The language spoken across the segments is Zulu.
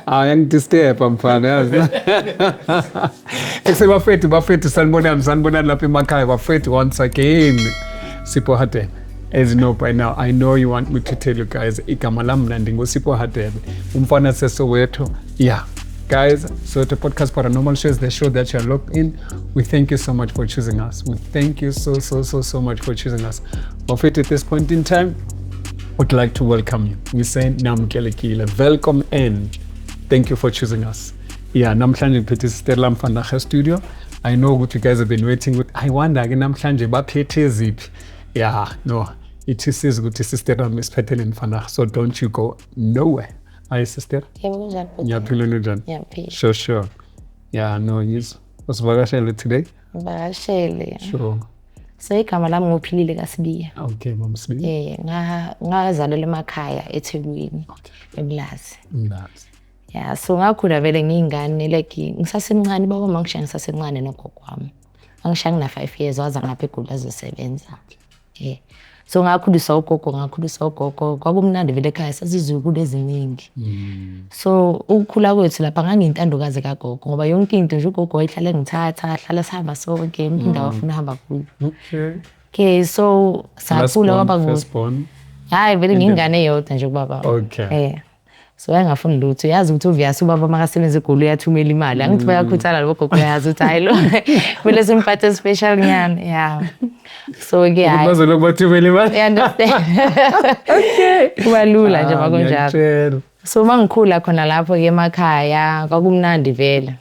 Angidisturb mfana yazi. Bafethu sanibonani lapha emakhaya bafethu once again. Sipho Hadebe. As you know by now, I know you want me to tell you guys, igama lami mnandi nguSipho Hadebe. Umfana seSoweto. Yeah. Guys, so the podcast Paranormal Show is the show that you're locked in. We thank you so much for choosing us. We thank you so much for choosing us. Bafethu, at this point in time, would like to welcome you. We say Namkelekile. Welcome and thank you for choosing us. Yeah, namhlanje ngiphethe Stella Mfanaga studio. I know what you guys have been waiting with. I wonder ke namhlanje baphethe ziphi. Yeah, no. It is ukuthi Sister Mphethele Mfanaga. So don't you go nowhere. Hi sister. Yebo njani? Ngiyaphila njani? Ngiyaphila. Sure. Yeah, no, yes. Usivakashele today? Ngivakashele. Sure. So igama lami ngophilile kaSibiya. Okay, Mama Sibiya. Ngazalelwa emakhaya eThekwini. eMlazi. Mlazi. Yeah, so ngakhula vele ngiyingane like ngisasemncane baba mangishiya ngisasemncane nogogo wami. Angishiya ngina 5 years waza ngapha eGoli azosebenza. So ngakhuliswa ugogo kwakumnandi vele ekhaya sasizwe eziningi. So ukukhula kwethu lapha ngangiyintandokazi kagogo ngoba yonke into nje ugogo wayehlala ngithatha hlala sihamba sonke indawo afuna hamba kuyo. Okay, so sakhula kwaba firstborn. Hayi vele ngingane eyodwa nje kubaba. Okay. So ngafuna lutho yazi ukuthi uViyasi ubaba makasebenza eGoli uyathumela imali angithi bayakhuthala lo gogo yazi ukuthi hayi lo vele simphathe special nyana. Yeah. So ke hayi bazo lokubathumela imali. I understand. Kubalula nje makonjalo. So mangikhula khona lapho ke emakhaya kwakumnandi vele.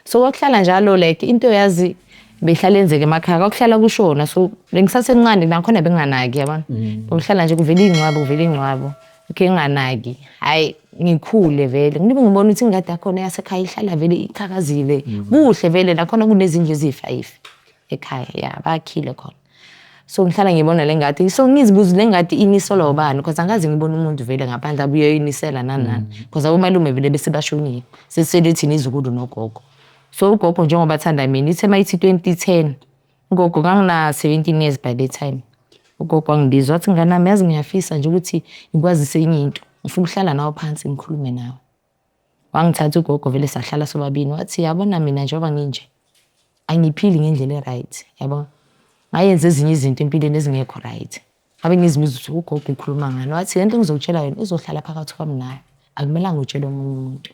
So kwakuhlala njalo like into yazi behlala enzeke emakhaya kwakuhlala kushona so bengisasencane nakhona benganaki yabona. Ngokuhlala nje kuvela ingcwabo. Nginganaki hayi ngikhule vele ngibe ngibona ukuthi ingadi yakhona yasekhaya ihlala vele ikhakazile kuhle vele nakhona kunezindlu ezi5 ekhaya yeah bakhile khona so ngihlala ngibona lengadi so ngizibuza lengadi inisolwa ubani because angazi ngibona umuntu vele ngaphandle abuye yinisela nani because abomalume vele bese bashonile seselethi izukulu nogogo so ugogo njengoba bathanda mina ithe mayithi 2010 ugogo ngangina 17 years by the time ugogo ngibizwa wathi nganami yazi ngiyafisa nje ukuthi ngikwazise enye into ngifuna ukuhlala nawe phansi ngikhulume nawe wangithatha ugogo vele sahlala sobabini wathi yabona mina njengoba nginje angiphili ngendlela eright yabona ngayenza ezinye izinto empilweni ezingekho right ngabe ngizimiza ukuthi ugogo ukhuluma ngani wathi lento ngizokutshela yona izohlala phakathi kwami naye akumelanga utshele umuntu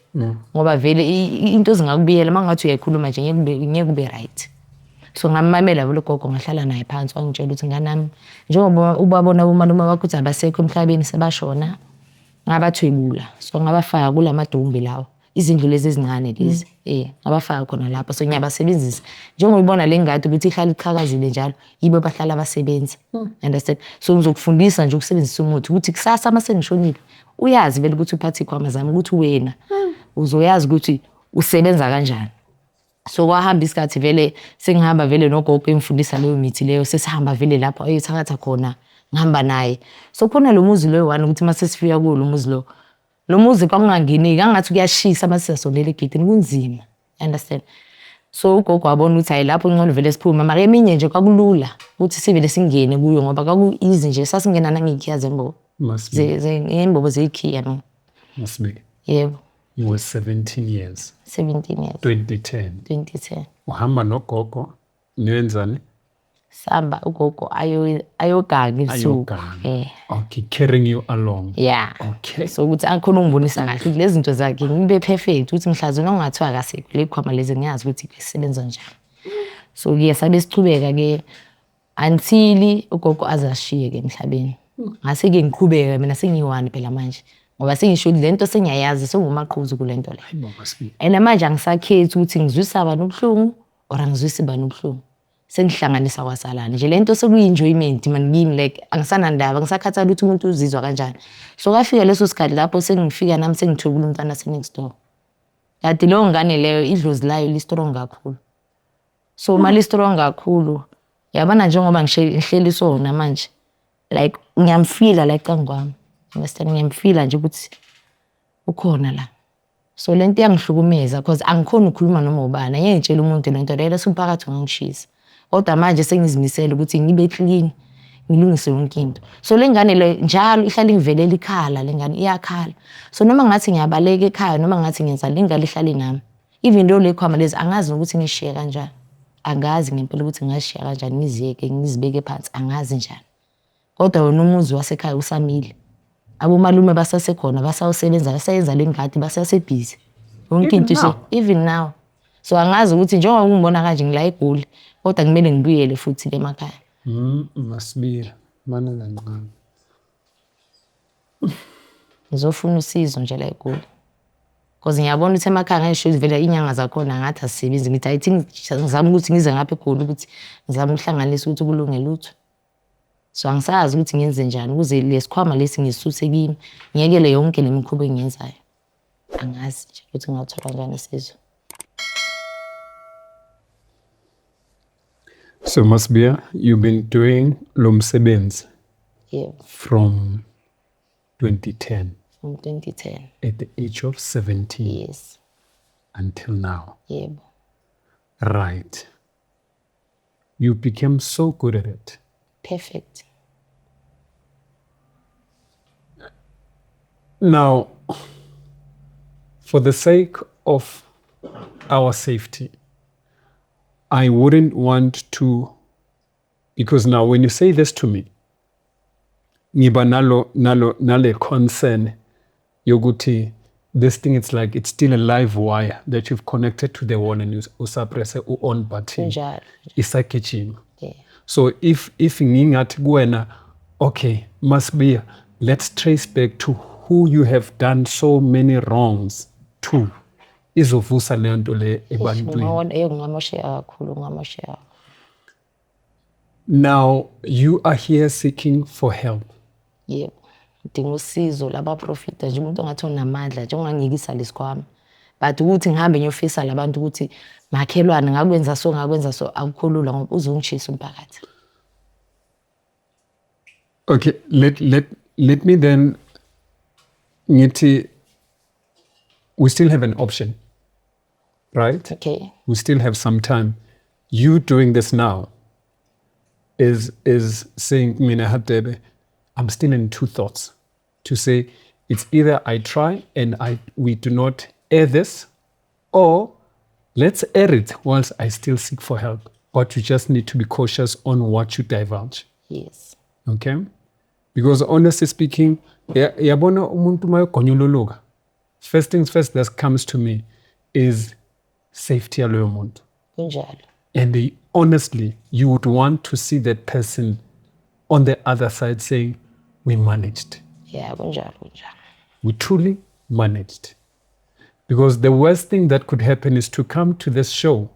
ngoba vele into zingakubiyela mangathi uyayikhuluma nje ngeke kube right. So ngamamela vele ugogo ngahlala naye phansi wangitshela ukuthi nganami njengoba ubabona umalume wakho ukuthi abasekho emhlabeni sebashona ngabathwebula so ngabafaka kulamadumbi lawo izindlu lezi ezincane lezi ngabafaka khona lapha so ngiyabasebenzisa njengoba ubona lengadi ukuthi ihlala iqhakazile njalo yibo bahlala abasebenza understand so ngizokufundisa nje ukusebenzisa umuthi ukuthi kusasa mase ngishonile uyazi vele ukuthi uphathi kwama zami ukuthi wena uzoyazi ukuthi usebenza kanjani. So kwahamba isikhathi vele sengihamba vele nogogo emfundisa leyo mithi leyo sesihamba vele lapho ayethakatha khona ngihamba naye so khona lo muzi lo one ukuthi mase sifika kulo muzi lo muzi kwangangeni kangathi kuyashisa mase sasondela egedini kunzima understand so ugogo wabona ukuthi hayi lapho ngcono vele siphume mara eminye nje kwakulula ukuthi sivele singene kuyo ngoba kwaku easy nje sasingena nangikhiya zembobo zembobo zekhiya no Masibili. Yebo. You were 17 years. 17 years. 2010. Uhamba nogogo niwenzani? Samba ugogo ayoganga isuku. Okay, carrying you along. Yeah. Okay. So ukuthi angikhona ungibonisa kahle lezi zinto zakhe ngibe perfect ukuthi mhlazana ungathiwa kasekho lekhwama lezi ngiyazi ukuthi isebenza njani. So ke sabe sichubeka ke until ugogo azashiye ke emhlabeni. Ngase ke ngiqhubeka mina sengiyiwani phela manje. Ngoba sengisho lento sengiyayazi sengumaqhuzu kulento le. And manje angisakhethi ukuthi ngizwisa bani ubhlungu or angizwisi bani ubhlungu. Sengihlanganisa kwasalana nje lento sekuyi-enjoyment man kimi like angisanandaba ngisakhathala ukuthi umuntu uzizwa kanjani. So kafika leso sikhathi lapho sengifika nami sengithobula umntwana next door. Kade lo ngane leyo idlozi layo li strong kakhulu. So mali strong kakhulu yabana njengoba ngihleli sona manje like ngiyamfila like kangwami. Understand ngiyamfila nje ukuthi ukhona la. So lento iyangihlukumeza because angikhona ukukhuluma noma ubani ngiyengitshela umuntu lento leyo umphakathi ungangishisa. Kodwa manje sengizimisela ukuthi ngibe clean ngilungise yonke into. So lengane le njalo ihlala ingivelela ikhala lengane iyakhala. So noma ngathi ngiyabaleka ekhaya noma ngathi ngenza lengane ihlala nami. Even though lekhwama lezi angazi ukuthi ngishiye kanjani. Angazi ngempela ukuthi ngashiya kanjani ngiziyeke ngizibeke phansi angazi njani. Kodwa wona umuzi wasekhaya usamile. Abomalume basasekhona basawusebenza basayenza lengadi basasebhizi. Yonke into nje even now. So angazi ukuthi njengoba ngibona kanje ngila eGoli kodwa kumele ngibuyele futhi emakhaya. Masibira mana kancane. Ngizofuna usizo nje la eGoli. Because ngiyabona ukuthi emakhaya ngisho vele inyanga zakhona ngathi asisebenzi ngithi I think ngizama ukuthi ngize ngapha eGoli ukuthi ngizama ukuhlanganisa ukuthi kulunge lutho. So angisazi ukuthi ngenze njani ukuze lesikhwama lesi ngisuse kimi ngiyekele yonke lemikhubo engiyenzayo. Angazi nje ukuthi ngawuthola kanjani isizo. So Masibira, you've been doing lo msebenzi from 2010. From 2010. At the age of 17. Yes. Until now. Yeah. Right. You became so good at it. Perfect. Now, for the sake of our safety, I wouldn't want to, because now when you say this to me, ngiba nale concern yoguti, this thing, it's like it's still a live wire that you've connected to the wall and you usapress on button. Isakijima. Yeah. So if ngingathi kuwena, okay, Masibira, let's trace back to who you have done so many wrongs to. Izovusa le nto le ebantwini. Now you are here seeking for help. Yebo. Ngidinga usizo labaprofita nje umuntu ongathi unamandla njengoba ngikisa lesikhwama. But ukuthi ngihambe ngiyofisa labantu ukuthi makhelwane ngakwenza so akukhulula ngoba uzongishisa umphakathi. Okay, let me then ngithi we still have an option. Right? Okay. We still have some time. You doing this now is saying, Mina Hatebe, I'm still in two thoughts. To say it's either I try and we do not air this, or let's air it whilst I still seek for help. But you just need to be cautious on what you divulge. Yes. Okay? Because honestly speaking, yabona umuntu mayokonyolologa. First things first that comes to me is safety yaloyo muntu. Kunjalo. And honestly, you would want to see that person on the other side saying, we managed. Yeah, kunjalo. We truly managed. Because the worst thing that could happen is to come to this show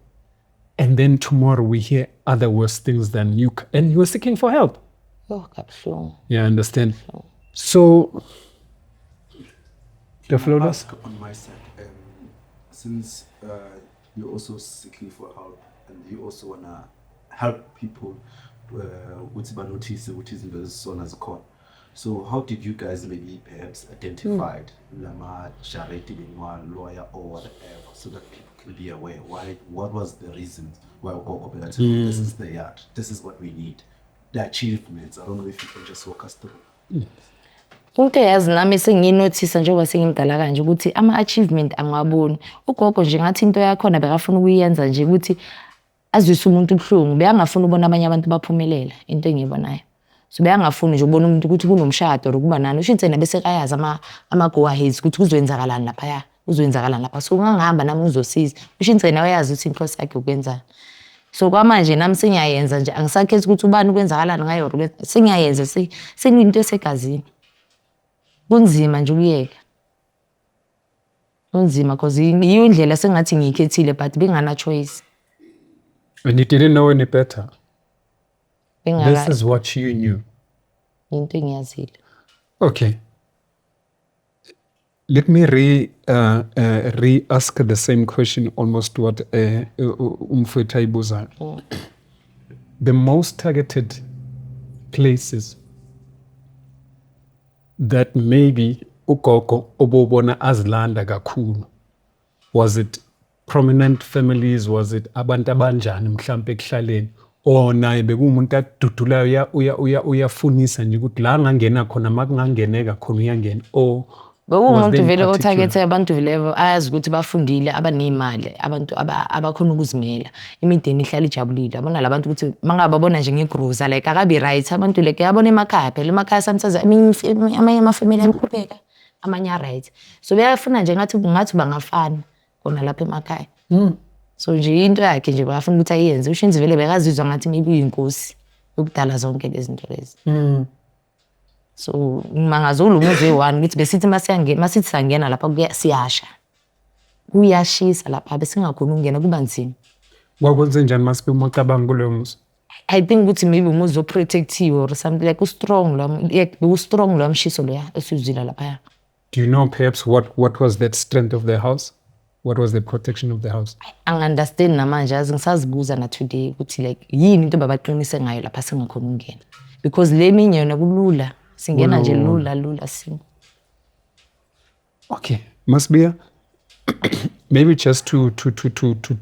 and then tomorrow we hear other worse things than you. And you are seeking for help. Oh, kapshong. Yeah, I understand. So, the floor ask on my side, since you're also seeking for help and you also want to help people with notice which is in the zone as a call. So how did you guys maybe perhaps identified Lama charity being one lawyer or whatever so that people can be aware what was the reason why this is the yard, this is what we need, the achievements. I don't know if you can just walk us through. Into yazi nami senginothisa njengoba sengimdala kanje ukuthi ama achievement angaboni. Ugogo nje ngathi into yakho na bekafuna ukuyenza nje ukuthi azwise umuntu ubhlungu, beyangafuna ubona abanye abantu baphumelela into engiyibonayo. So beyangafuna nje ubona umuntu ukuthi kunomshado ukuba nani. Usho insena bese kayazi ama go aheads ukuthi kuzowenzakalani lapha ya. Kuzowenzakalani lapha. So ungahamba nami uzosiza. Usho insena uyazi ukuthi inhloso yakhe ukwenza. So kwamanje nami sengiyayenza nje angisakhethi ukuthi ubani ukwenzakalani ngayo sengiyayenza sengiyinto esegazini. Kunzima nje ukuyeka. Kunzima because iyo indlela sengathi ngiyikhethile but bengana choice. And you didn't know any better. This is what you knew. Into engiyazile. Okay. Let me re-ask the same question almost what Umfwethu ayibuza. The most targeted places that maybe ugogo obobona azilanda kakhulu, was it prominent families, was it abantu abanjani mhlambe ekuhlaleni, naye bekuwumuntu adudulayo uyafunisa nje ukuthi la angangena khona makungangeneka khona uyangena or Bekuwumuntu vele othagethe abantu vele ayazi ukuthi bafundile abanemali abantu abakhona ukuzimela imindeni ihlala ijabulile abona labantu ukuthi mangababona nje ngegroza like akabi right abantu like yabona emakhaya phela emakhaya sometimes amanye amafamily ayaqhubeka amanye right so beyafuna nje ngathi bangafana kona lapha emakhaya so nje into yakhe nje bafuna ukuthi ayenze ushinzi vele bekazizwa ngathi maybe uyinkosi yokudala zonke lezi zinto lezi so mangazulu umuzi we-1 ukuthi besithi masithi sangena lapha siyasha kuyashisa lapha besingakhona ukungena kuba nzima kwakwenze njani masibe umacabanga kuleyo muzi I think ukuthi maybe umuzi oprotectiwe or something like u-strong lo mshiso loya esizwile lapha. Do you know perhaps what was that strength of the house? What was the protection of the house? Angi-understand namanje azi ngisazibuza na today ukuthi like yini into babaqinise ngayo lapha singakhona ukungena because le minye yona kulula singena nje lula sing. Okay, must be maybe just to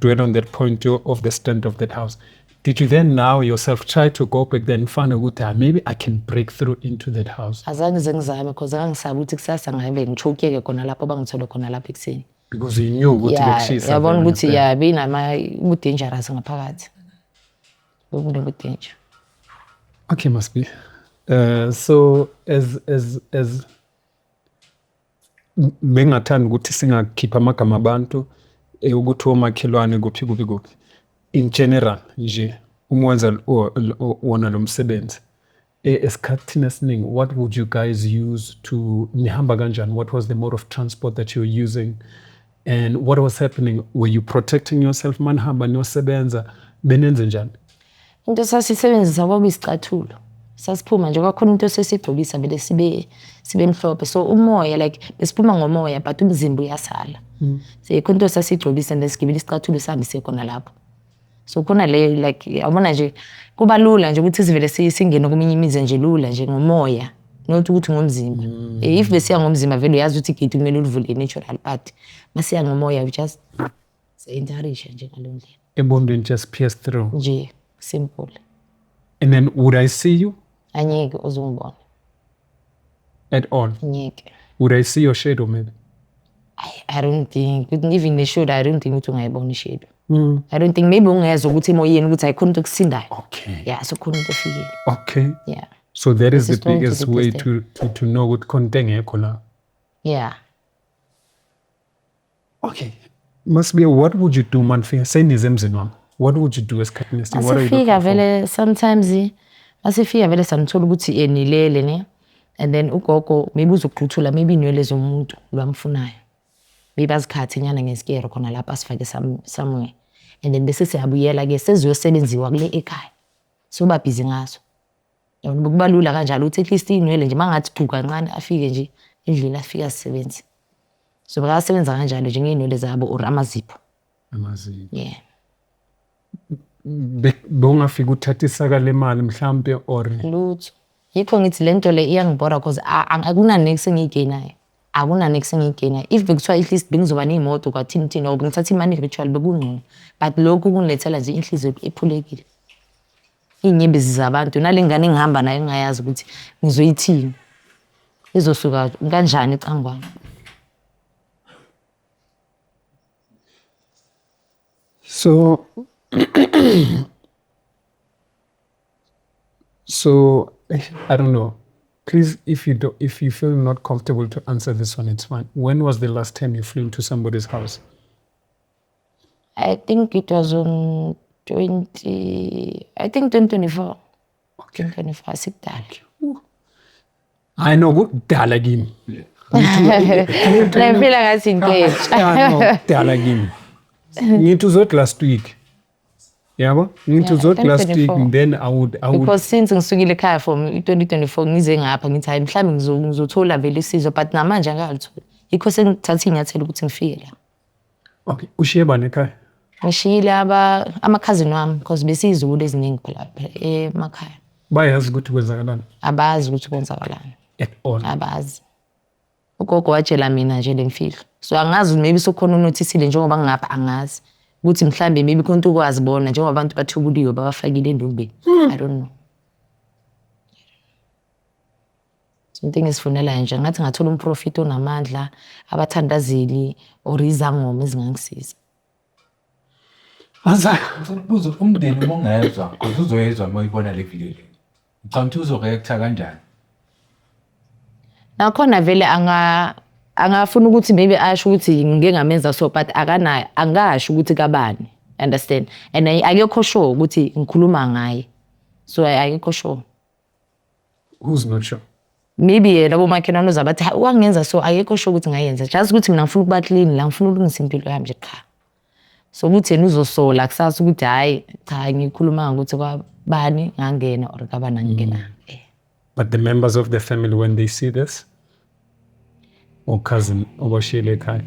dwell on that point of the strength of that house. Did you then now yourself try to go back then find a good time? Maybe I can break through into that house. Azange ngizame because angisabi ukuthi kusasa ngabe ngichokeke khona lapho bangithola khona lapha ekseni. Because you knew ukuthi bekushisa. Yabona ukuthi benama dangerous ngaphakathi. Bekunenge danger. Okay, must be. So as bengathanda ukuthi singakhipha amagama abantu ukuthi omakhelwane kuphi in general nje umwenza wona lo msebenzi esikhathini esiningi what would you guys use to nihamba kanjani? What was the mode of transport that you were using and what was happening? Were you protecting yourself manihamba niyosebenza benenze njani? Into sasisebenzisa kwaba isicathulo sasiphuma nje kwakhona into sesigqokisa vele sibe mhlophe so umoya like besiphuma ngomoya but umzimba uyasala sekho into sasigqokisa nesigibile isicathulo sihambise khona lapho so khona le like yabona nje kuba lula nje ukuthi sivele singene kweminye imizi nje lula nje ngomoya not ukuthi ngomzimba if besiya ngomzimba vele uyazi ukuthi igate kumele ulivule natural but masiya ngomoya we just sayintarisha nje ngalendlela embondweni just pierce through nje simple. And then would I see you? Anyeke uzungibona. At all? Anyeke. Would I see your shadow maybe? I don't think even the shadow I don't think ukuthi ungayibona ishadow. I don't think maybe ungezwe ukuthi emoyeni ukuthi ayikhona into kusindayo. Okay. Yeah, so khona into efikile. Okay. Yeah. So that is the biggest way to know ukuthi khona into engekho la. Yeah. Okay. Must be what would you do manfika senize emzini wami? What would you do esikhathini esi? What are you looking for? Vele sometimes masifika vele sanithola ukuthi enilele ne and then ugogo maybe uzogquthula maybe inwele zomuntu lwamfunayo. Maybe azikhathi nyana ngesikero khona lapha sifake somewhere. And then bese siyabuyela ke seziyosebenziwa kule ekhaya. So ba busy ngaso. Yabona kuba lula kanjalo ukuthi at least inwele nje mangathi qhu kancane afike nje endlini afika sisebenze. So bakasebenza kanjalo nje ngeinwele zabo or amazipho. Amazipho. Yeah. Bongafika uthatha isaka lemali mhlambe or lutho yikho ngithi lento le iyangibora because akuna next engiyigayinayo akuna next engiyigayinayo if bekuthiwa at least bengizoba neimoto kwathini or ngithatha imali virtual bekungcono but lokhu kunilethela nje inhliziyo ephulekile inyembezi zabantu nalengane engihamba nayo engayazi ukuthi ngizoyithini izosuka kanjani ecangwane. So so I don't know. Please, if you feel not comfortable to answer this one, it's fine. When was the last time you flew into somebody's house? I think it was on 2024. Okay. 2024 sikudala. I know kudala kimi. Ngifila ngathi ngeke. Kudala kimi. Ngithi uzot last week. Yabo? Ngithi uzot last week and then I would because since ngisukile ekhaya from 2024 ngize ngapha ngithi hayi mhlawumbe ngizothola vele isizo but namanje angalithola. Yikho sengithatha inyathelo ukuthi ngifike la. Okay, ushiye bani ekhaya? Ngishiyile ama-cousin wami because besizulu eziningi phela emakhaya. Bayazi ukuthi kwenzakalani? Abazi ukuthi kwenzakalani. At all. Abazi. Ugogo watshela mina nje lemfihlo. So angazi maybe sokhona unothisile njengoba ngingapha angazi. ukuthi mhlambe maybe khona into ukwazi bona njengoba abantu bathubuliwe babafakile endumbeni. I don't know. Something esifunela nje ngathi ngathola umprofit onamandla abathandazeli or izangoma ezingangisiza. Uzobuza umndeni mongezwa ukuthi uzoyezwa uma uyibona le video le. Ngicabanga ukuthi uzoreacta kanjani? Nakhona vele angafuna ukuthi maybe asho ukuthi ngike ngamenza so but angasho ukuthi kabani. Understand? And akekho sure ukuthi ngikhuluma ngaye. So akekho sure. Who's not sure? Maybe yena bomakhelwane uzabathi wangenza so akekho sure ukuthi ngayenza. Just ukuthi mina ngifuna ukuba clean la ngifuna ukulungisa impilo yami nje cha. So ukuthi yena uzosola kusasa ukuthi hayi cha ngikhuluma ukuthi kwabani ngangena or kabani ngingena. But the members of the family when they see this or cousin obashiyele ekhaya,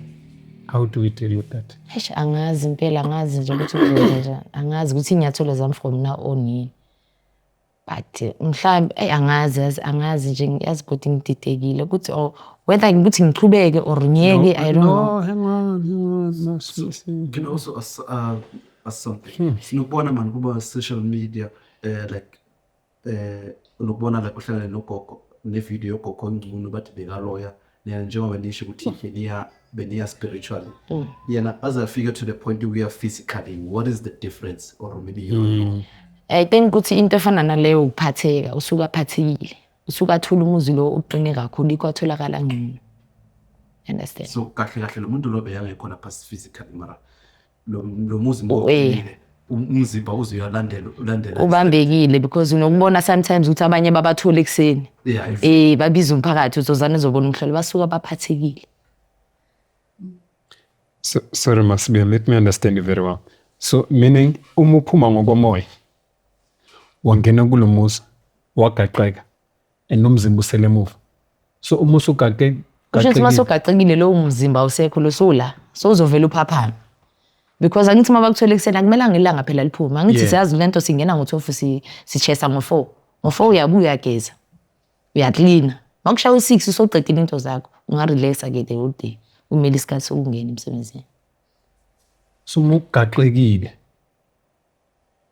how do we deal with that? Eish angazi impela angazi nje ukuthi uzoyenza njani. Angazi ukuthi inyathelo zami from now on. But mhlambe angazi nje ngiyazi ukuthi ngididekile ukuthi whether ngikuthi ngiqhubeke or ngiyeke I don't know. No, hang on. No, You can also ask something. Sinokubona man kuba social media like unokubona like uhlala nogogo ne video yogogo ngunu bathi bekaloya njengoba nisho ukuthi beniya spiritually. Yena as I figure to the point we are physically, what is the difference or maybe you I think ukuthi into efana naleyo ukuphatheka usuka phathekile usuka thola umuzi lo uqine kakhulu ikwatholakala ngini. Understand? So kahle lo muntu lo beyangekho past physically mara lo muzi mbokile umzimba ulandela ubambekile because unokubona sometimes ukuthi abanye babathola ekseni babiza umphakathi uzozana ezobona umhlolo basuka baphathekile. So, sorry Masibiya, let me understand you very well. So meaning uma uphuma ngokomoya wangena kulomuzi wagaqeka enomzimba usele emuva. So uma usugaqeke kusho masogaqekile lo umzimba usekho lo sola so uzovela uphaphama. Because angithi mabakuthola ekseni akumelanga ilanga phela liphuma. Angithi siyazi lento singena ngo12 sichesa ngo4. Ngo4 uyabuya uyageza. Uyaklina. Makushaya u6 usoqedile into zakho. Ungarelaxa ke the whole day. Umele isikhathi sokungena emsebenzini. So mugaqekile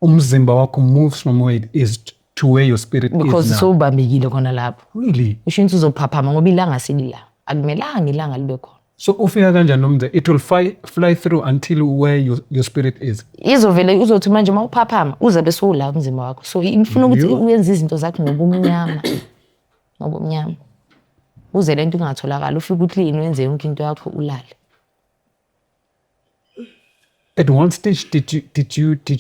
umzimba wakho moves from where it is to where your spirit because is now. So ubambekile khona lapho. Really? Usho ukuthi uzophaphama ngoba ilanga selila. Akumelanga ilanga libe khona. So ufika kanjani nomze it will fly through until where your spirit is. Izovela uzothi manje mawuphaphama uze bese ula umzimba wakho. So ifuna ukuthi uyenze izinto zakho ngobumnyama. Ngobumnyama. Uze lento ungatholakala ufika uclean wenze yonke into yakho ulale. At one stage did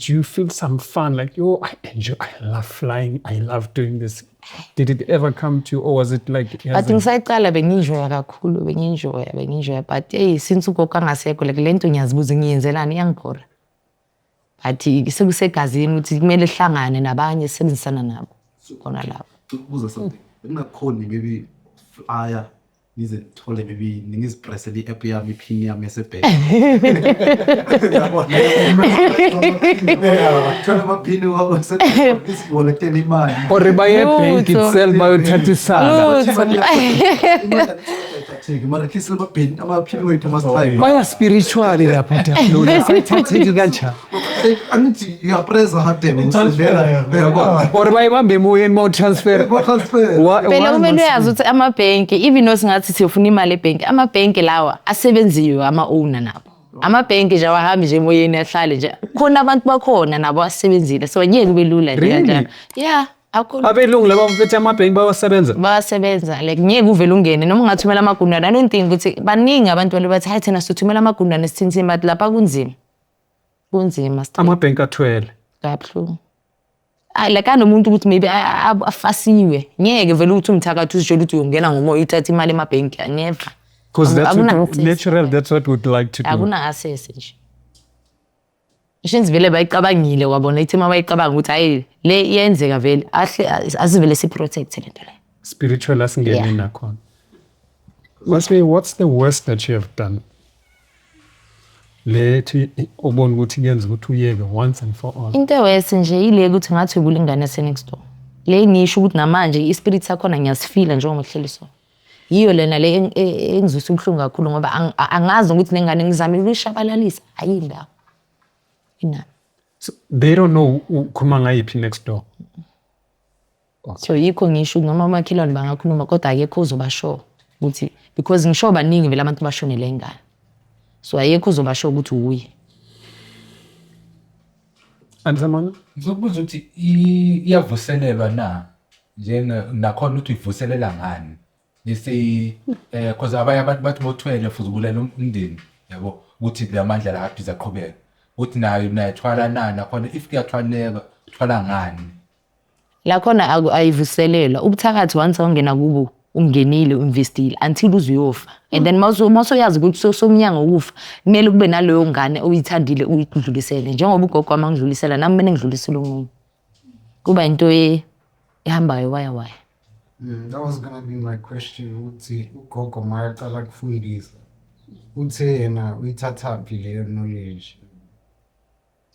you feel some fun like I love flying, I love doing this? Did it ever come to you or was it like I think sayicala benginjoya kakhulu benginjoya but since ugogo angasekho like lento ngiyazibuza ngiyenzelani iyangibhora. But sekusegazini ukuthi kumele hlangane nabanye sisebenzisana nabo khona lapho. Ubuza something. Bengakhoni maybe flyer nize thole maybe ningizipressele i-app yami iphini yami yasebhenki. Thola amaphini wabo isibolekele imali. or baye bank itself bayothathisana? Mara kisi amaphini wethu masibayi. Baya spiritually lapho upload sayithatheki kanjani? Angithi iyapressa hade ngizibela. Or bayibambe emoyeni mo transfer. Phela kumele uyazi ukuthi amabhenki even though singathi siyofuna imali ebhenki amabhenki lawa asebenziwe ama-owner nabo. Amabhenki nje awahambi nje emoyeni ahlale nje. Khona abantu bakhona nabo asebenzile so ngeke kube lula nje kanjalo. Yeah. Abelungu laba bafethe amabhenki bayasebenza like ngeke uvele ungene noma ungathumela amagundane I don't think ukuthi baningi abantu bathi hayi thina sithumela amagundane sithinthini but lapha kunzima amabhenki athwele kabuhlungu like anomuntu ukuthi maybe afasiwe ngeke vele ukuthi umthakathi usijela ukuthi uyongena ngomoya ithatha imali emabhenki never because that's natural that's what we'd like to do akuna access nje Shenzi vele bayicabangile wabona ithi mabayicabanga ukuthi hayi le iyenzeka vele asivele si protect lento le spiritual asingene nakhona. What's the worst that you have done? Lethi ubona ukuthi kuyenza ukuthi uyeke once and for all. Into wese nje ile ukuthi ngathi ukulingana next door. Le ngisho ukuthi namanje ispirit sakhona ngiyasifila njengoba ngihleliso. Yiyo lena le engizwisa ubuhlungu kakhulu ngoba angazi ukuthi nengane ngizamile ukuyishabalalisa ayindawo. inami. So they don't know ukhuluma ngayiphi next door. So yikho ngisho noma amakhelwane bangakhuluma kodwa akekho uzobasho ukuthi because ngisho baningi vele abantu bashonele ingane. So ayekho uzobasho ukuthi uye. Anzamanga? Ngizokubuza ukuthi iyavuselelwa na? Nakhona ukuthi uyivuselela ngani? Bese cause abanye abantu bathi bothwele futhi ukulela umndeni yabo ukuthi lamandla la aphiza qhubeka. Uthi nayo nayithwala na nakhona if kuyathwaleka uthwala ngani? La khona ayivuselelwa. Ubuthakathi once ungena kubo ungenile uinvestile until uzoyofa. And then mase uyazi ukuthi somnyango ukufa kumele kube naleyo ngane oyithandile uyidlulisele njengoba ugogo wami ngidlulisela nami mina ngidlulisela umuntu. Kuba into ehambayo waya. That was gonna be my question. Uthi ugogo mayaqala kufundisa. Uthe yena uyithathaphi leyo knowledge.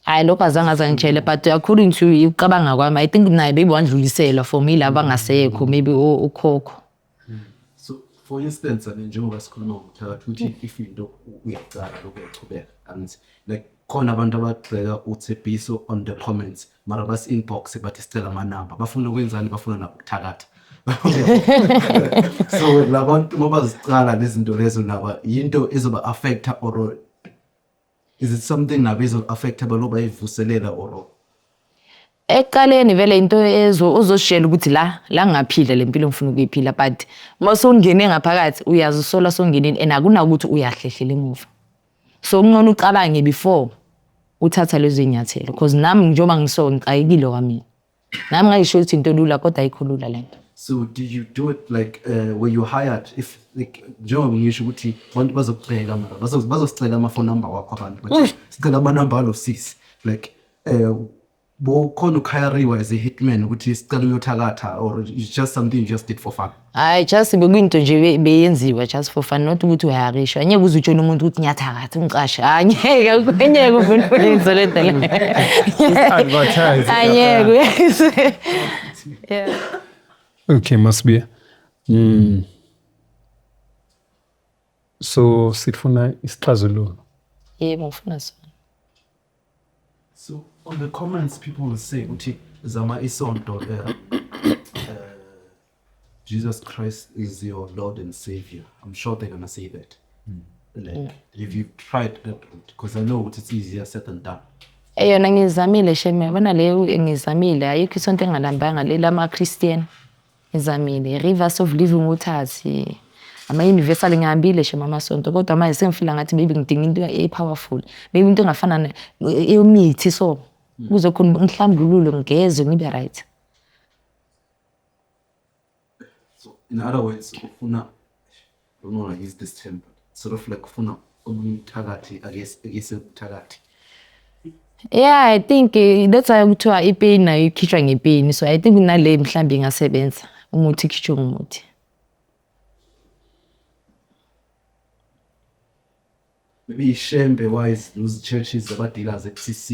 Hayi lokho azange azangitshele but according to ucabanga kwami I think naye bebewandlulisela for me laba ngasekho maybe ukhokho. So for instance, njengoba sikhuluma ngokuthakathi ukuthi if into uyaqala lokuchubeka and like khona abantu ababheka uthi based on the comments mara bas inbox bathi sicela ama number bafuna ukwenzani bafuna nakuthakatha. So labantu ngoba zicala lezinto lezo naba into ezoba affecta or is it something nabo ezo affecta baloba ivuselela or Eqaleni vele into uzosishela ukuthi la ngaphila lempilo ngifuna ukuyiphila but mase ungene ngaphakathi uyazi sola songeneni and akunakuthi uyahlehlela emuva. So ngcono ucabange before uthatha lezo inyathelo because nami njengoba ngicayekile kwami. Nami ngayisho ukuthi into lula kodwa ayikhulula lento. So did you do it like were you hired if like njengoba ngisho ukuthi abantu bazokubheka mara bazosicela ama phone number wakho abantu bathi sicela ama number alo sis like bo khona ukhayariwa as a hitman ukuthi sicela uyothakatha or it's just something you just did for fun? Hayi just bekuyinto nje beyenziwa just for fun not ukuthi uyarishwa angeke uzutshela umuntu ukuthi ngiyathakatha umqashe angeke uvune izolento le Advertise. angeke yeah. Okay, must be. So sifuna isixazululo. Yebo ngifuna sona. So on the comments people will say uthi zama isonto Jesus Christ is your Lord and Savior. I'm sure they're gonna say that. Like if you tried that because I know it's easier said than done. Eyona ngizamile sheme bona leyo ngizamile ayikho isonto engalambanga lela ama Christian ngizamile Rivers of Living Waters ama universal ngihambile shema amasonto kodwa manje sengifila ngathi maybe ngidinga into epowerful maybe into engafana eyomithi so kuzokhona ngihlambulule ngigeze ngibe right. So in other words ufuna I don't know how to use this term but sort of like ufuna umthakathi against umthakathi. Yeah, I think that's why kuthiwa ipain nayo ikhishwa ngepain. So I think nale mhlambi ingasebenza umuthi ikhishwe ngomuthi. Maybe Shembe wise those churches about dealers at CC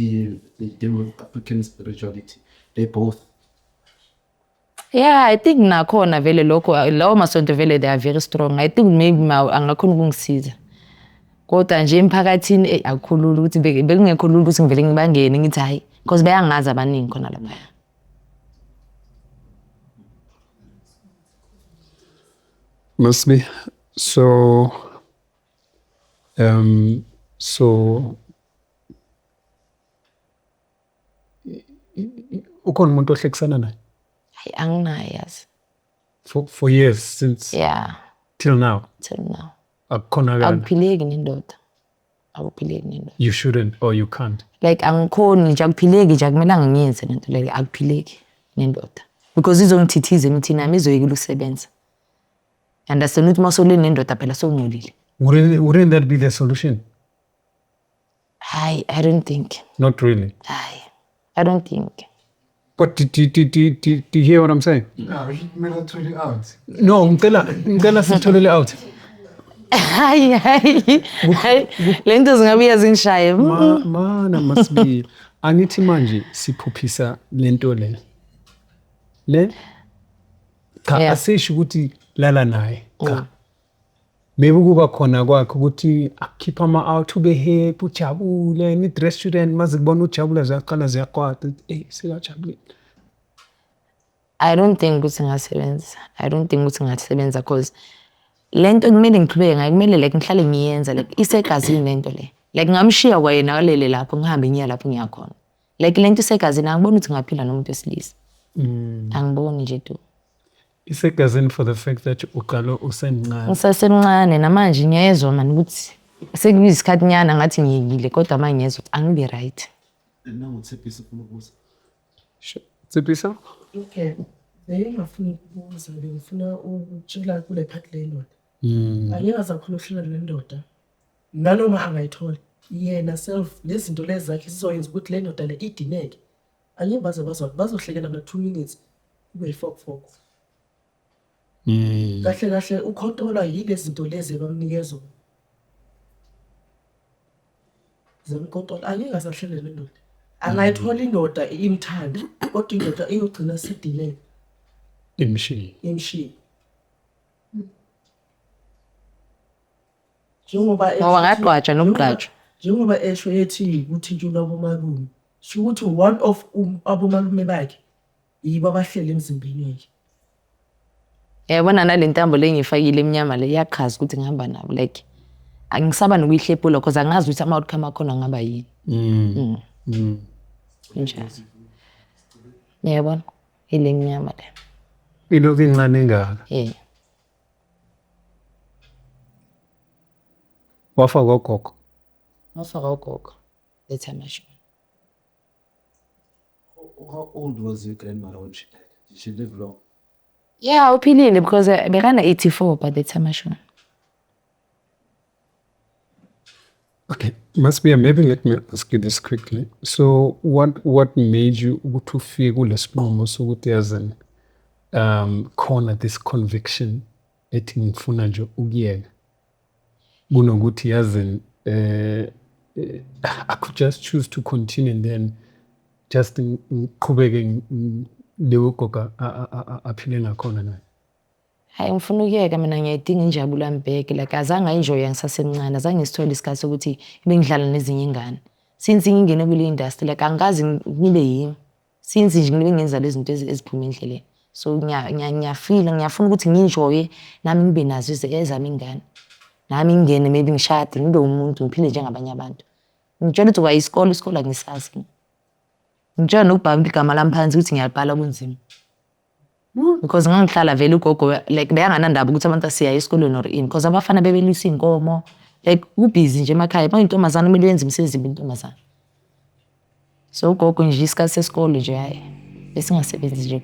they deal with African spirituality. They both. Yeah, I think nakhona vele lokho lawo masonto vele they are very strong. I think maybe angakhona ukungisiza. Kodwa nje emphakathini akukhulula ukuthi bekungekhulula ukuthi ngivele ngibangene ngithi hayi because bayangazi abaningi khona lapha. Must be. So ukhona umuntu ohlekisana naye? Hayi anginayo yazi. For years since Yeah, till now. till now. Akukhona kana. Akuphileki nendoda. Akuphileki nendoda. You shouldn't or you can't. Like angikhoni nje akuphileki nje akumelanga ngiyenze lento leyo akuphileki nendoda. Because izongithithiza imithi nami izoyekela ukusebenza. Understand ukuthi masoleni nendoda phela songcolile. Wouldn't that be the solution? I don't think. Not really. I don't think. But do you hear what I'm saying? No, we should make it out. No, ngicela sitholele out. Hayi. Lento zingabuya zingishaye. Mana masibi. Angithi manje siphuphisa lento le. Le? Cha Yeah. asisho ukuthi lala naye. Cha. maybe kuba khona kwakhe ukuthi akukhipha ama-out ube happy ujabule nid-restaurant mazikubona ujabula ziyaqala ziyakwata sekajabulile. I don't think ukuthi ngasebenza because lento kumele ngiqhubeke ngayo, kumele like ngihlale ngiyenza like isegazini lento le. Like ngamshiya kwayena alele lapho ngihambe ngiya lapho ngiyakhona. Like lento isegazini angiboni ukuthi ngaphila nomuntu wesilisa. Angiboni nje tu. Isegazini for the fact that uqala usemncane. Ngisasemncane namanje ngiyezwa mani ukuthi sekuyisikhathi nyana ngathi ngiyekile kodwa manje ngiyezwa ukuthi angibe right. Now uThembisa ufuna ukubuza. Tshepiso? Okay. Ngingafuni ukubuza ngifuna ukutshela kule part le ndoda. Angikaze akhona ukuhlela le ndoda. Nanoma angayithola yena self lezinto lezi zakhe sizoyenza ukuthi le ndoda le idineke. Angibaze bazohlekela na 2 minutes kube fok. Kahle kahle ukhontrola yilezi zinto lezi bamnikeza. Zemkontrola angikaze ahlele le ndoda. Angayithola indoda imthanda kodwa indoda iyogcina sidile. Imshi. Njengoba ngaqhwatsha nomqhatshwa. Njengoba esho ethi uthintshula abomalume. Sho ukuthi one of abomalume bakhe yibo abahlele emzimbeni wakhe. Yabona nalentambo lengifakile emnyama le iyaqhaza ukuthi ngihamba nabo like angisaba nokuyihlephula because angazi ukuthi ama-outcome akhona ngaba yini. Njalo. Yabona ile mnyama le. Ilokhu incane ngaka. Wafa gogogo. Ngafaka ugogo the time ashona. How old was your grandmother when she died? Did she live long? Yeah, uphilile because bekana 84 by the time ashona. Okay, Masibia, maybe let me ask you this quickly. So what made you to feel kulesimo sokuthi yazini khona this conviction ethi ngifuna nje ukuyeka kunokuthi yazini I could just choose to continue and then just ngiqhubeke lewo goga aphile ngakhona naye. Hayi ngifuna ukuyeka mina ngiyayidinga injabulo ambheke like azange enjoy ngisasemncane azange ngisithole isikhathi sokuthi bengidlala nezinye ingane since ngingene kule industry like angazi ngibe yini since nje ngibe ngenza lezi zinto eziphuma endleleni so ngiyafuna ukuthi nginjoye nami ngibe nazo ezami ingane nami ngingene maybe ngishade ngibe umuntu ngiphile njengabanye abantu ngitshela ukuthi isikole angisazi ngitshela nokubhala igama lami phansi ukuthi ngiyabhala kunzima. Because ngangihlala vele ugogo like beyanganandaba ukuthi abantu asiya esikoleni or in because abafana bebelisa inkomo like ubusy nje emakhaya bayintombazana kumele yenze imisebenzi intombazana so ugogo nje isikhathi sesikole nje hayi bese ngasebenzi nje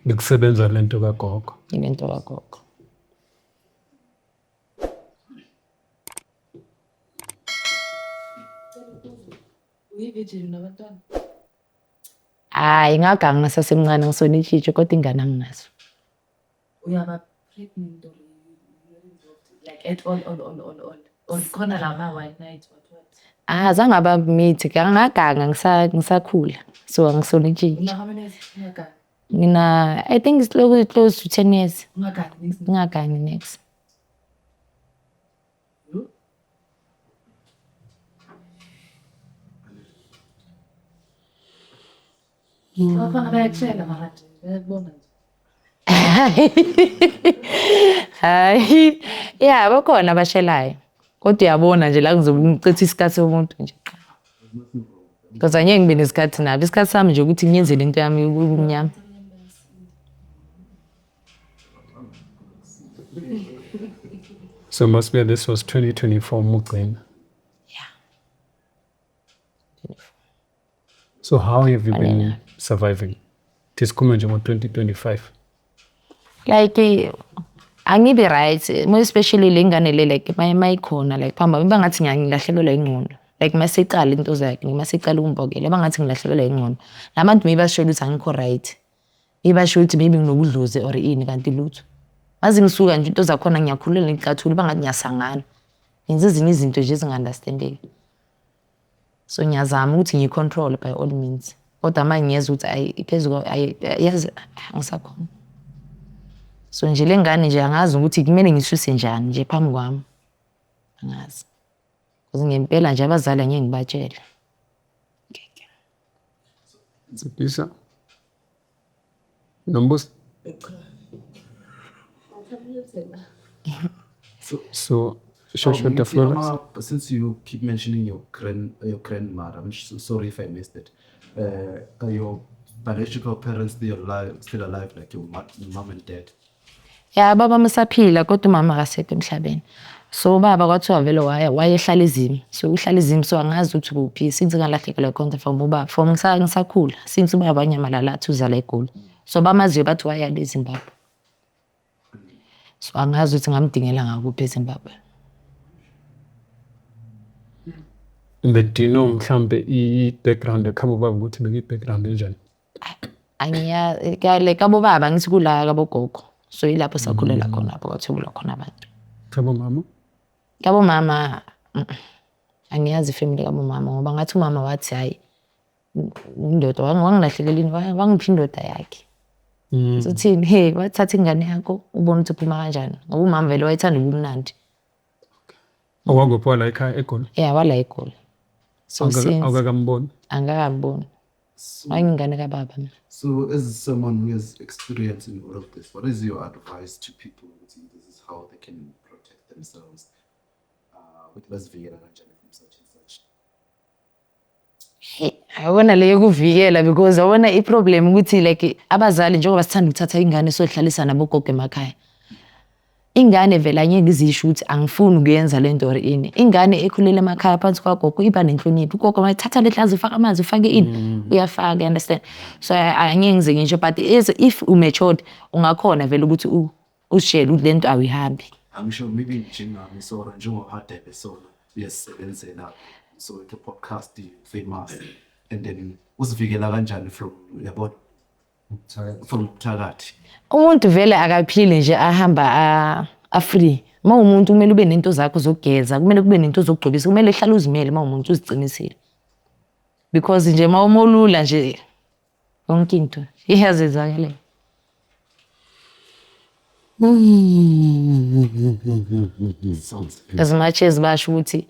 Ngikusebenza lento kagogo. Ilento kagogo. Uyivejeli nabantwana. Hayi ngaganga nasasemncane ngisona itshitsho kodwa ingane anginazo. Uyaba pregnant or like at all. Or khona la white night what. Zange aba meet ngaganga ngisakhula so angisona itshitsho. How many years ungaganga? Mina I think it's close to 10 years. Ungaganga Next. Abafana bayakutshela manje bayakubona nje. Hayi yeah bakhona abashelayo kodwa uyabona nje la ngizocitha isikhathi somuntu nje because angeke ngibe nesikhathi nabo isikhathi sami nje ukuthi ngiyenze lento yami ubumnyama. So must be this was 2024 mugcina. Yeah. So how have you been surviving? Tisikhume nje ngo-2025. Like angibe right more especially lengane le like mayikhona like phamba bangathi ngilahlelwa ingqondo like masecala into zakhe masecala ukumbokela bangathi ngilahlelwa ingqondo labantu maybe bashola ukuthi angikho right ibasho ukuthi maybe nginobudlozi or ini kanti lutho mazi ngisuka nje into zakhona ngiyakhululela ngicathula bangathi ngiyasangana ngenza ezinye izinto nje ezinga-understandeki so ngiyazama ukuthi ngiyicontrol by all means kodwa manje ngiyeza ukuthi phezulu yazi ngisakhona So nje le ngane nje angazi ukuthi kumele ngisuse njani nje phambi kwami. Angazi. Because ngempela nje abazali angeke ngibatshele. Zipisa. Nombuzo. So the floor. Since you keep mentioning your grandmother, I'm sorry if I missed it. Are your biological parents still alive, like your mom and dad? Ya baba masaphila kodwa umama akasekho emhlabeni. So baba kwathiwa vele wayehlala ezimi. So uhlala ezimi so angazi ukuthi kuphi since ngalahlekelwa contact from ubaba. From ngisakhula since ubaba wanyamalala athi uzala eGoli. So bamaziwe bathi waya eZimbabwe. So angazi ukuthi ngamdingela ngakuphi eZimbabwe. But do you know mhlambe i-background ekhabo baba ukuthi beki-background enjani? Angiya kabo baba ngithi kula kabo gogo. So ilapho sakhulela khona lapho kwathula khona abantu. Khabo mama? Kabo mama angiyazi family kabo mama ngoba ngathi umama wathi hayi indoda wangilahlekelini wangiphi indoda yakhe. So thini hey wathatha ingane yakho ubona ukuthi uphuma kanjani ngoba umama vele wayethanda ubumnandi. Owangophola ekhaya eGoli? Yeah wala eGoli. So awukakamboni? Angakamboni. Wayingane kababa. So as someone who has experience in all of this, what is your advice to people? This is how they can protect themselves with bazivikela kanjani from such and such. Hey, ayona leyo kuvikela because awona iproblem ukuthi like abazali njengoba sithanda ukuthatha ingane sohlalisa nabogogo emakhaya. Ingane vela angeke izisho ukuthi angifuni ukuyenza lento or ini. Ingane ekhulela emakhaya phansi kwagogo iba nenhlonipho. Ugogo mayithatha lehlazi ufaka amanzi ufake ini uyafaka, you understand? So angeke ngize ngisho but if matured ungakhona vele ukuthi ushare ukuthi lento awihambi. I'm sure maybe njengami so njengoba hade besona yesebenzela so the podcast famous and then uzivikela kanjani from yabo from Thakathi. Umuntu vele akaphile nje ahamba free. Umuntu kumele ube nento zakho zokugeza, kumele kube nento zokugcobisa, kumele ehlala uzimele umuntu uziqinisile. Because nje mawumolula nje yonke into iyazizakela. As much as basho ukuthi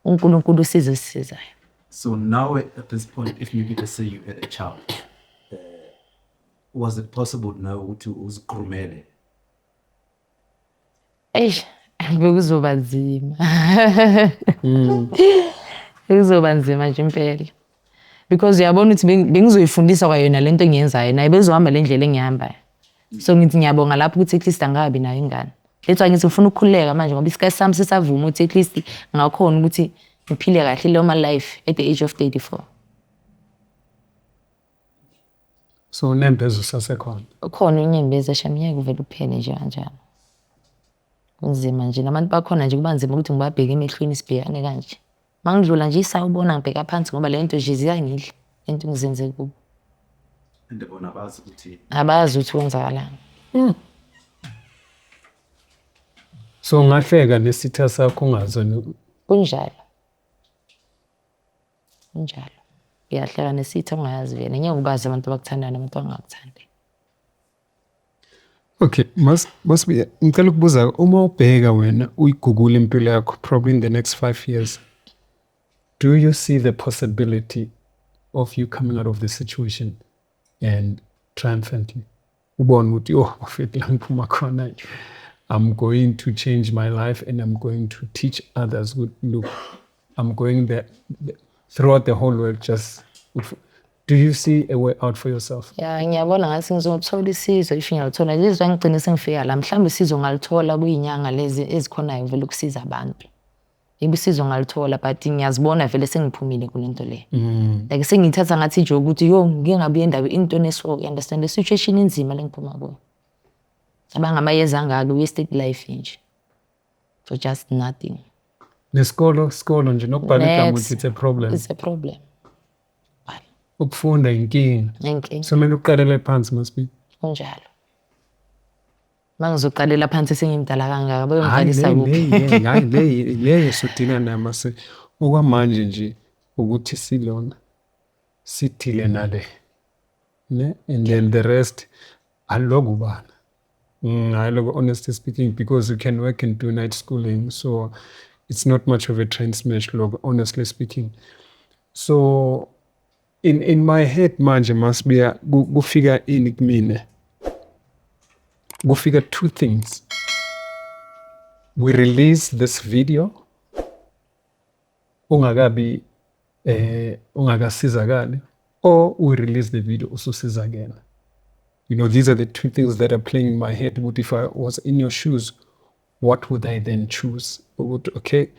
uNkulunkulu usizisizayo. So now at this point, if maybe let's say you had a child, was it possible now to uzigrumele? Bekuzoba nzima. Bekuzoba nzima nje impela. Because uyabona ukuthi bengizoyifundisa kwayona lento engiyenzayo naye bezohamba le ndlela engihamba. So ngithi ngiyabonga lapho ukuthi at least angabi nayo ingane. Letho ngithi ufuna ukukhuleka manje ngoba isikhathi sami sesavuma ukuthi at least ngakhona ukuthi ngiphile kahle lo my life at the age of 34. So unembezo sasekhona? Ukhona unyembezi eshamiyeke uvela uphele nje kanjalo. Kunzima nje nabantu bakhona nje kuba nzima ukuthi ngibabheke emehlweni sibhekane kanje. Mangidlula nje isawubona ngibheka phansi ngoba lento nje ziyangidla into ngizenze kubo. And bona bazi ukuthi Abazi ukuthi kwenzakalani. So ungahleka nesitha sakho ungazona Kunjalo. Iyahleka nesitha ungayazi vele ngeke ubazi abantu abakuthandayo nabantu abangakuthandi. Okay, must be ngicela ukubuza uma ubheka wena uyigugula impilo yakho probably in the next 5 years. Do you see the possibility of you coming out of the situation and triumphantly? Ubone ukuthi bafethu la ngiphuma khona. I'm going to change my life and I'm going to teach others good look. I'm going there throughout the whole world just do you see a way out for yourself? Ya ngiyabona ngathi ngizothola isizo if ngiyalithola lezi ngigcine sengifika la mhlawumbe isizo ngalithola kuyinyanga lezi ezikhonayo vele ukusiza abantu. Ibisizo ngalithola but ngiyazibona vele sengiphumile kulento le. Like sengithatha ngathi nje ukuthi ngike ngabuye endawo into neso you understand the situation inzima lengiphuma kuyo. Abangamayeza angaka wasted life nje. For just nothing. Nesikolo nje nokubhala igama ukuthi it's a problem. It's a problem. Ukufunda inkinga. Inkinga. So manje uqalela phansi must be. Kunjalo. Mangizoqalela phansi sengimdala kangaka bayongiqalisa kuphi. Hayi le sodina namase okwamanje nje ukuthi silona sithile nale. Ne and then the rest alokubana. I look, honestly speaking, because you can work and do night schooling, so it's not much of a train smash log, honestly speaking. So in my head manje must be kufika ini kumina. Kufika two things. We release this video ungakabi ungakasizakali, or we release the video ususizakala. You know, these are the two things that are playing in my head. But if I was in your shoes, what would I then choose? Okay,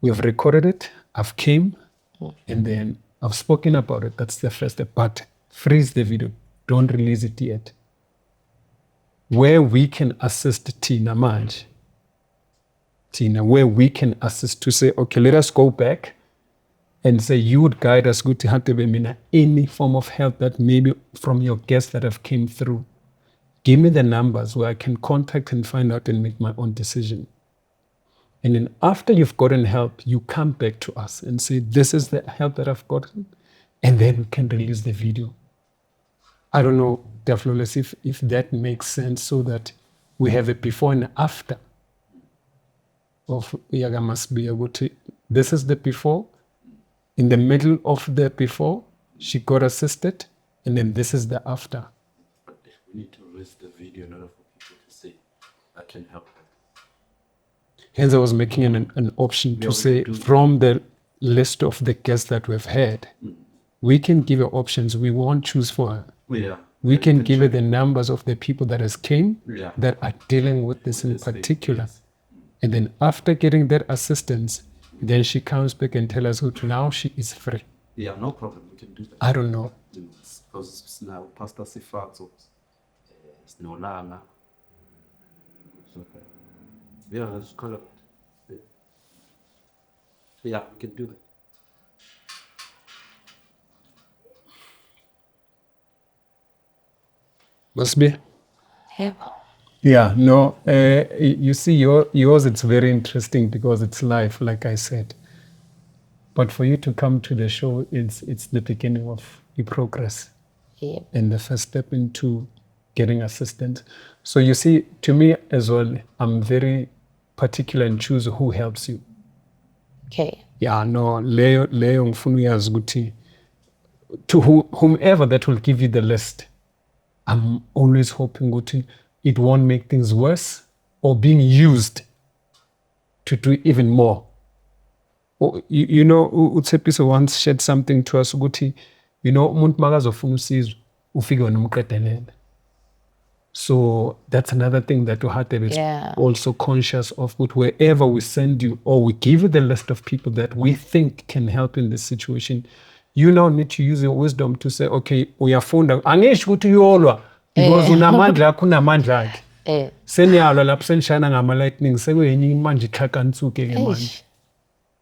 we've recorded it, I've came, and then I've spoken about it. That's the first step. But freeze the video. Don't release it yet. Where we can assist Tina Manj, where we can assist to say, okay, let us go back and say you would guide us good to have to be any form of help that maybe from your guests that have came through. Give me the numbers where I can contact and find out and make my own decision. And then after you've gotten help, you come back to us and say, this is the help that I've gotten. And then we can release the video. I don't know, Flawless, if that makes sense, so that we have a before and after of Yaga must be able to, this is the before. In the middle of the before, she got assisted, and then this is the after. But we need to release the video in order for people to say, I can help them. Hence, I was making an option to say, from the list of the guests that we've had, we can give her options. We won't choose for her. Yeah. We can give her the numbers of the people that has came that are dealing with this in particular. And then after getting that assistance, then she comes back and tells us, good, now she is free. Yeah, no problem. We can do that. I don't know. Because now Pastor Sifat, so it's no longer. Yeah, let's call it. Yeah, we can do that. Must be. Yep. Yeah, no, you see, yours, it's very interesting because it's live, like I said. But for you to come to the show, it's the beginning of the progress. Yep. And the first step into getting assistance. So you see, to me as well, I'm very particular and choose who helps you. Okay. Yeah, no, Leo ngifuna uyazi ukuthi to whomever that will give you the list, I'm always hoping ukuthi it won't make things worse or being used to do even more. You know, uTshepiso once shared something to us ukuthi, you know, umuntu makazofuna usizo ufike wena umqedelele. So that's another thing that Uhateb is also conscious of. But wherever we send you or we give you the list of people that we think can help in this situation, you now need to use your wisdom to say, okay, uyafunda angisho ukuthi uyolwa because unamandla akho unamandla akhe. Seniyalwa lapho senishana ngama lightning sekwenye manje ikhakantsuke ke manje.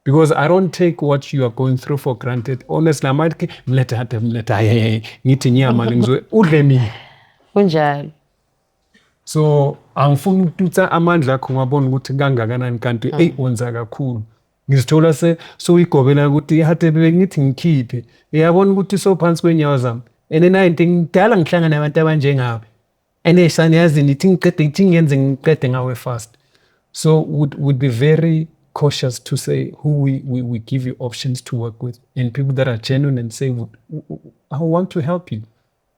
Because I don't take what you are going through for granted. Honestly, I might mletha ngithi nyama ngizwe udle mina. Kunjalo. So angifuni ukututsa amandla akho ngabona ukuthi kangakanani kanti wenza kakhulu. Ngizithola so igobela ukuthi hate bengithi ngikhiphe. Uyabona ukuthi so phansi kwenyawo zami. And then I think ngidala ngihlangana nabantu abanjengawe. Enesani yazi nithi ngiyenze ngiqede ngawe fast. So would be very cautious to say who we give you options to work with, and people that are genuine and say, I want to help you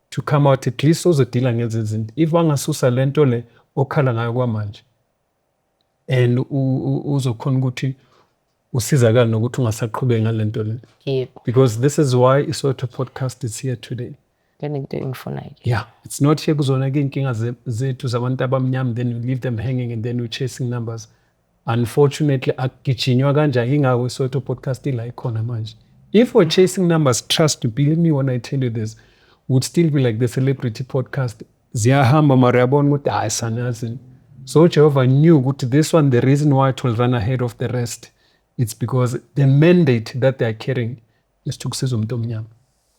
to come out at least ozodila ngezinto. If wangasusa lento le okhala ngayo kwamanje and uzokhona ukuthi usizakala nokuthi ungasaqhubeki ngalento le. Because this is why iSoweto podcast is here today. Yeah, it's not here kuzona ke inkinga zethu zabantu abamnyama, then you leave them hanging and then we're chasing numbers. Unfortunately, akichinywa kanjani ingakho iSoweto podcast ila ikhona manje. If we're chasing numbers, trust me, believe me when I tell you this, would still be like the celebrity podcast. Ziyahamba mara yabona ukuthi hayi sanazi. So Jehovah knew ukuthi this one, the reason why it will run ahead of the rest, it's because the mandate that they are carrying is to kusiza umuntu omnyama.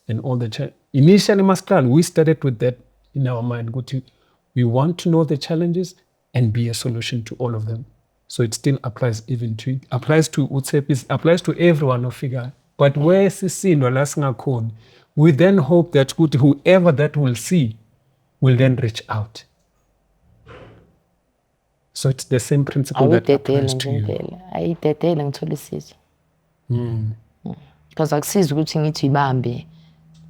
And all the initially Maskal, we started with that in our mind. We want to know the challenges and be a solution to all of them. So it still applies even to applies to uTshepiso, applies to everyone of figure. But where sisino lasingakhona, we then hope that whoever that will see will then reach out. So it's the same principle that Awuyidedele applies to nje you. impela. Ayidedele ngithola isizo. Because akusizi ukuthi ngithi ibambe.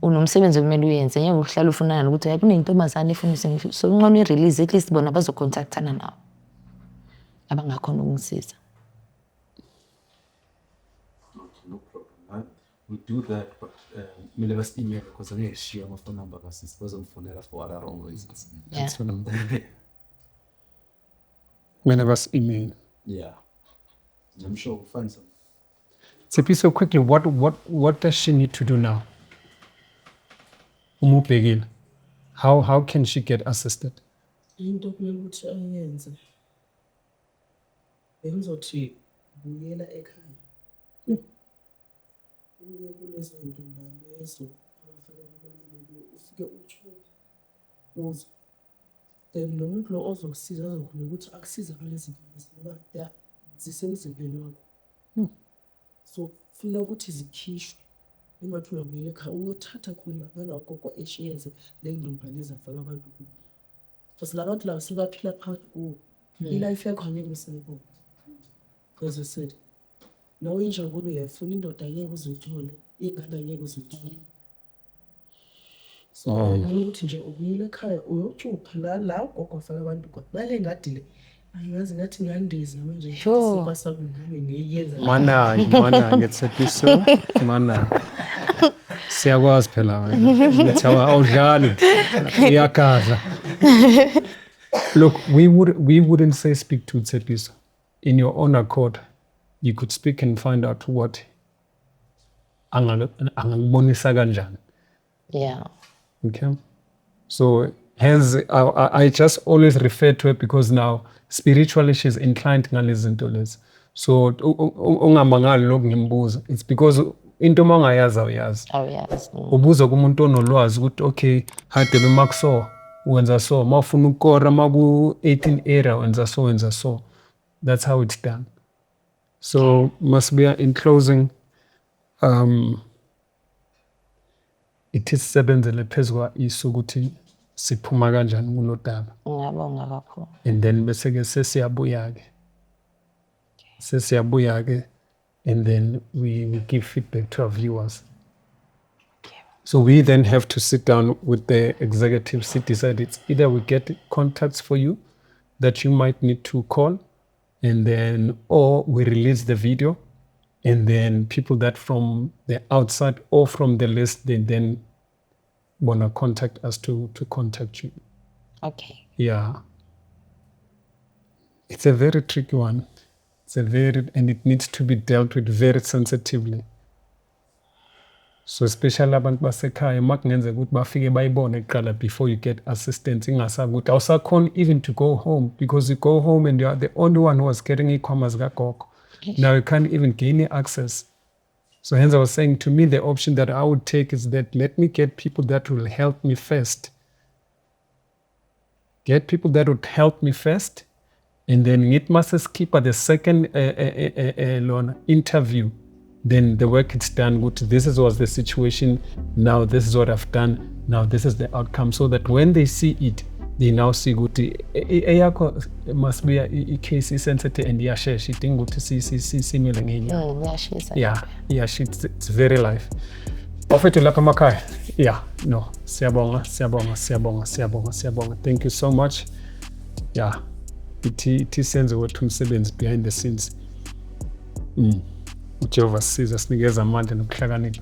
Unomsebenzi okumele uyenze. Ngeke uhlale ufunana nokuthi hayi kunentombazane efuna isingisho. So unqona i-release at least bona bazocontactana nawe. Abangakhona ukungisiza. Okay, no problem. We do that, but kumele basi-email because angeke sishiye ama-phone number kasisi bazomfonela for other wrong reasons. Yeah. That's what I'm Whenever us email. Yeah. I'm sure we'll find some. Tshepiso, quickly, what does she need to do now? Umubhekile. How can she get assisted? Into kumele ukuthi ayenze bengizothi buyela ekhaya uye kulezo ntombazane lezo abafake kubalulekile ufike uchume uze then lo muntu lo ozokusiza azokhona ukuthi akusize ngalezi zinto ngoba zisemzimbeni wakho so funa ukuthi zikhishwe engathi uyabuyela ekhaya uyothatha khona ngalagogo eshiyeze le ntombi lezi afaka abantu kubo because la bantu laba sebaphila phakathi kuwo ilife yakho angeke usayibona because I said nawe injabulo uyayifuna indoda angeke uzuyithole ingane angeke uzuyithole so ukuthi nje ubuyile ekhaya uyocupha la ugogo afaka abantu kubo nale ngadile angazi ngathi ngandiza manje Sure. sikwasakungame ngiyenza Mana, Tshepiso. Mana. Siyakwazi phela wena. Ngithi awudlali. Iyakhaza. Look, we wouldn't say speak to Tshepiso. In your own accord, you could speak and find out what angabonisa kanjani. Yeah. Okay. So hence I just always refer to her because now spiritually she's inclined ngalezinto lezi. So ungamangali lokhu ngimbuza. It's because into mangayazi awuyazi. Awuyazi. Ubuza kumuntu onolwazi ukuthi okay, hade bemakuso wenza so, mawufuna ukora maku 18 area wenza so. That's how it's done. So must be in closing it is sebenzele phezukwa isu ukuthi siphuma kanjani kulodaba. Ngiyabonga kakhulu. And then bese ke sesiyabuya ke and then we give feedback to our viewers. So we then have to sit down with the executives to decide it's either we get contacts for you that you might need to call and then or we release the video and then people that from the outside or from the list they then wanna contact us to contact you. Okay. Yeah. It's a very tricky one. And it needs to be dealt with very sensitively. So especially abantu basekhaya makungenzeka ukuthi bafike bayibone kuqala before you get assistance ingasabi ukuthi awusakhona even to go home because you go home and you are the only one who was getting ikhwama zikagogo. Now you can't even gain access. So hence I was saying to me the option that I would take is that let me get people that will help me first. Get people that would help me first and then it must keep at the second interview. Then the work is done. Good. This was the situation. Now this is what I've done. Now this is the outcome. So that when they see it, they now see good. It must be a case sensitive and yashe. She think good to see similar. Yeah. It's very life. Offer lapha makhaya. Yeah. No. Siyabonga. Thank you so much. Yeah. It sends what umsebenzi behind the scenes. Jehova siza sinikeza amandla nokuhlakanipha.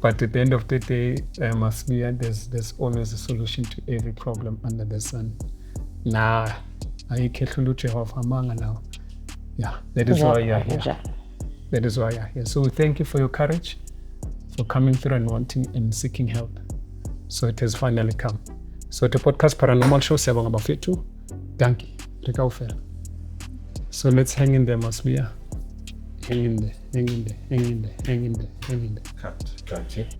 But at the end of the day, must be there's always a solution to every problem under the sun. Nah, ayikhehlula uJehova amanga now. Yeah, that is why you're here. That is why you're here. So we thank you for your courage, for coming through and wanting and seeking help. So it has finally come. So the podcast Paranormal Show siyabonga bafethu. Dankie. Reka ufela. So let's hang in there, Masbia. Hang in there. Cut.